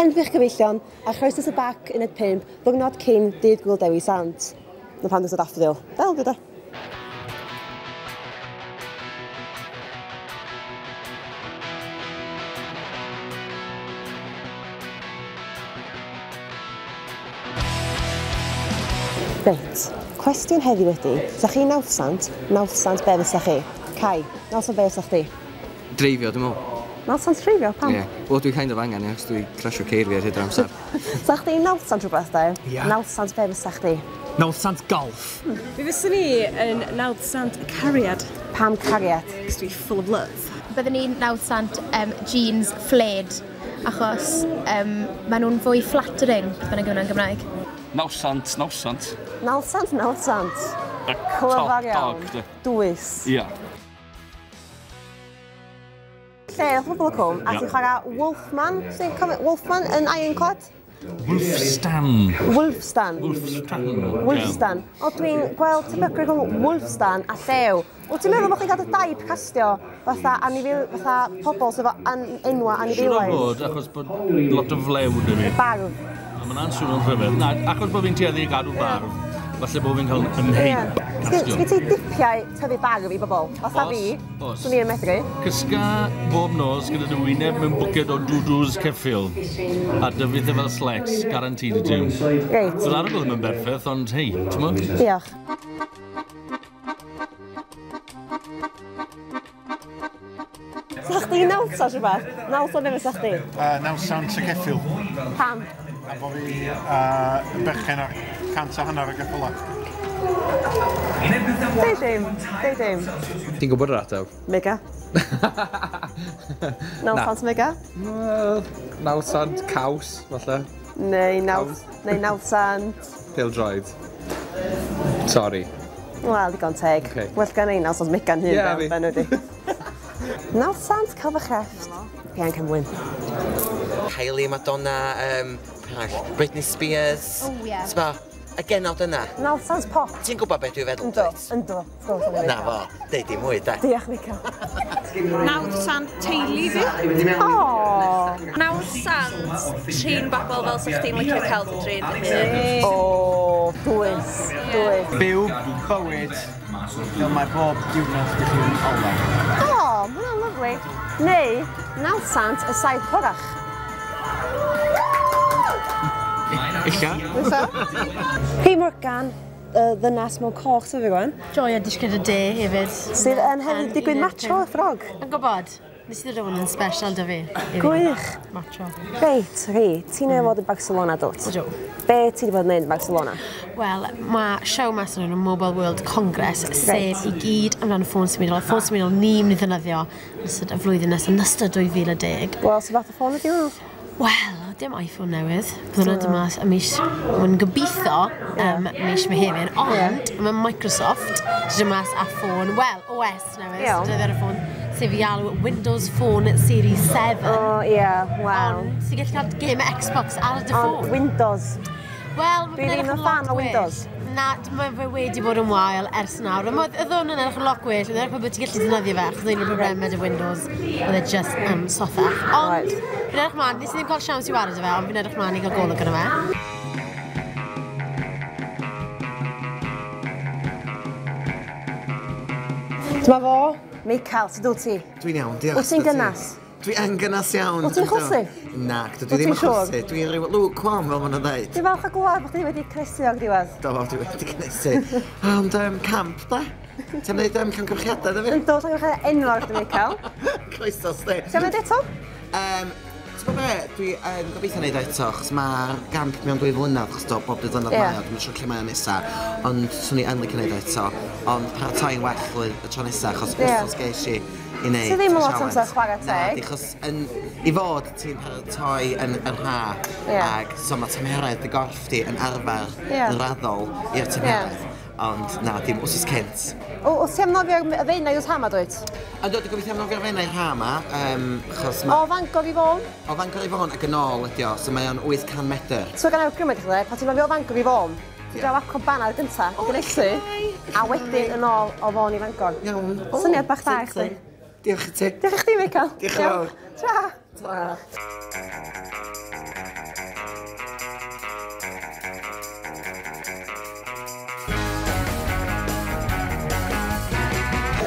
Cenfych cyfeillion a chroesos y bac Uned5, ddiwrnod cyn dydd Gwyl Dewi Sant. Na pan dwi'n daffodil. Del, Gyda. Reit, cwestiwn heddiw wedi, sa chi nawthsant be fysa chi? Cai, nawthsant be fysa chdi? Dreifio, dwi'n meddwl. Nawthsant dreifio, pam? Ie, wel dwi'n kind of angen, achos dwi'n clasio ceirfi ar hyd yr amser. Sa chdi nawthsant rhywbeth da? Ia. Nawthsant be fysa chdi? Nawthsant golf. Fi fyswn ni yn nawthsant cariad. Pam cariad? Cos dwi full of love. Byddwn ni'n nawthsant jeans flared, achos maen nhw'n fwy flattering, bydd yn gyfnod yn Gymraeg. Nawthsant. Nawthsant. Y Clyfar top iawn. dog, Dwys. Ia. Lle, oedd pobl y cwm, a ti'n chwarae Wolfman yn Ironclad? Wolfstan. Wolfstan. O, dwi'n gweld tebygru rhwng Wolfstan a llew. O, ti'n meddwl bod chi'n cael y daip castio fatha pobl sef enwa anifeilaidd? Siwr o fod, achos bod lot o flew dy fi. Barf. Mae'n answn o'n rhyfedd. Na, achos bod fi'n tueddu i gadw barf, falle bod fi'n cael yn heip castio. Sgyn ti dipiau tyfu barf i bobl? Fatha fi, swn i'n medru. Cysga bob nos gyda dy wyneb mewn bwced o dwdws ceffil. A dyfydd fel slex, guaranteed i ti. Reit. Dwi'n arfer bod ddim yn berffaith, ond hei, ti'n mwyn? Diolch. Sa chdi nawthsant rhywbeth? Nawthsant be fysa chdi? Nawthsant y ceffil. Pam? A bod fi berchen ar 100 y geffyla. Deithio. Ti'n gwybod yr ateb? Mega. Nawthsant mega? Nawthsant caws, falle. Neu nawthsant... Pêl-droed. Sorry. Wel, digon teg. Okay. Well gan ein nawthsant mega'n hyn. Ie, fi. Ben wedi. Nawthsant cael fy chrefft. Fi angen cymwyn. Kylie, Madonna, Britney Spears. Oh, ie. Sba, y genod yna. Nawthsant pop. Ti'n gwybod beth dwi'n feddwl? Ynddo. Na fo, deud i mwy, da. Diolch, Mica. Nawthsant teulu fi. O! Nawthsant trin bobl fel sy'ch ti'n licio cael dy trin. O, dwys. Byw, cywyd, fel mae bob diwrnod ydych chi'n ola. O, ma' hwnna'n lyflu. Neu, nawthsant y saith porach. Illa? Pei Morgan, ddynas mewn coch sydd fi gwan. Joia disgyd y de hefyd. Sydd yn hefyd digwydd matcho y ffrog. Yn gwybod, nes i ddod yn special dy fi. Gwych. Matcho. Reit, ti newydd fod yn Barcelona dwt? Ydw. Be ti wedi bod yn neud yn Barcelona? Wel, mae show mas yn Mobile World Congress, sef i gyd amdano ffôn symudol. Ffôn symudol ni mynd i ddefnyddio yn ystod y flwyddyn nes yn ystod 2010. Wel, sy'n fath o ffôn ydi hwnnw? Wel, dim iPhone newydd. Bydd hwnna dyma y mis, mae'n gobeithio mis Mehefin, ond mae Microsoft sydd mas a ffôn, wel, OS newydd, dydd ar y ffôn, sef i alw Windows Phone Series 7. O, ie, waw. Ond sy'n gallu cael game Xbox ar y dy ffôn. Ond Windows. Wel, Dwi ddim yn fan o Windows. Na, mae fe wedi bod yn wael ers nawr. Oedd hwn yn edrych yn lot gwell, oedd edrych bod ti'n gallu defnyddio fe, achos oedd un o'r problemau dy Windows, oedd e just sothach. Ond, fi'n edrych mlaen, nes i ddim cael siawns i wared o fe, ond fi'n edrych mlaen i gael golwg yna fe. Dyma fo, Michael, sydd dwi ti? Dwi'n iawn, diolch. Wyt ti'n gynnas? Dwi yn gynnas iawn. Wyt ti'n chwsu? Na, dwi ddim yn chwsu. Dwi'n rhyw lukewarm fel ma'n dweud. Dwi'n falch o gweld bod chdi wedi cnesu o'r diwedd. Do, dwi wedi cnesu. Ond camp, da? Ti'n gwneud camgymchiadau, da fi? Yn dod o'n gwneud enwog, dy Michael. Croeso, sti. Ti'n gwneud eto? Ti'n gwybod be, dwi'n gobeithio wneud eto, chos mae'r gamp mewn 2 flynedd, chos do, bob 2 flynedd mae o, dwi'n siŵr lle mae'n nesaf, ond swn i yn licio wneud eto, ond paratoi'n well y tro nesaf, chos wrthos geis i wneud. Ti ddim yn lot amser chwarae teg? Na, chos i fod ti'n paratoi yn ha, ag so mae tymheredd dy gorff ti yn arfer yn raddol i'r tymheredd. Ond na, dim wsos cynt. O, ti am nofio'r feinau wrth hama, dweud? A dwi gobeithio am nofio'r feinau hama, chos O Fangor i Fôn? O Fangor i Fôn ac yn ôl ydi o, so mae o'n 800 metr. So gan awgrym ydych chi, pan ti'n nofio o Fangor i Fôn, ti'n gael acw banad gynta, gynnesu, a wedyn yn ôl o Fôn i Fangor. Iawn. Syniad bach da i chdi. Diolch i ti. Diolch i chdi, Michael. Diolch yn fawr. Tra.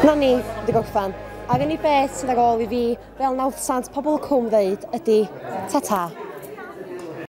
Na ni, wedi gorffan. Ac yn ei beth sydd ar ôl I fi, fel 900 pobl cwm ddeud, ydy ta-ta.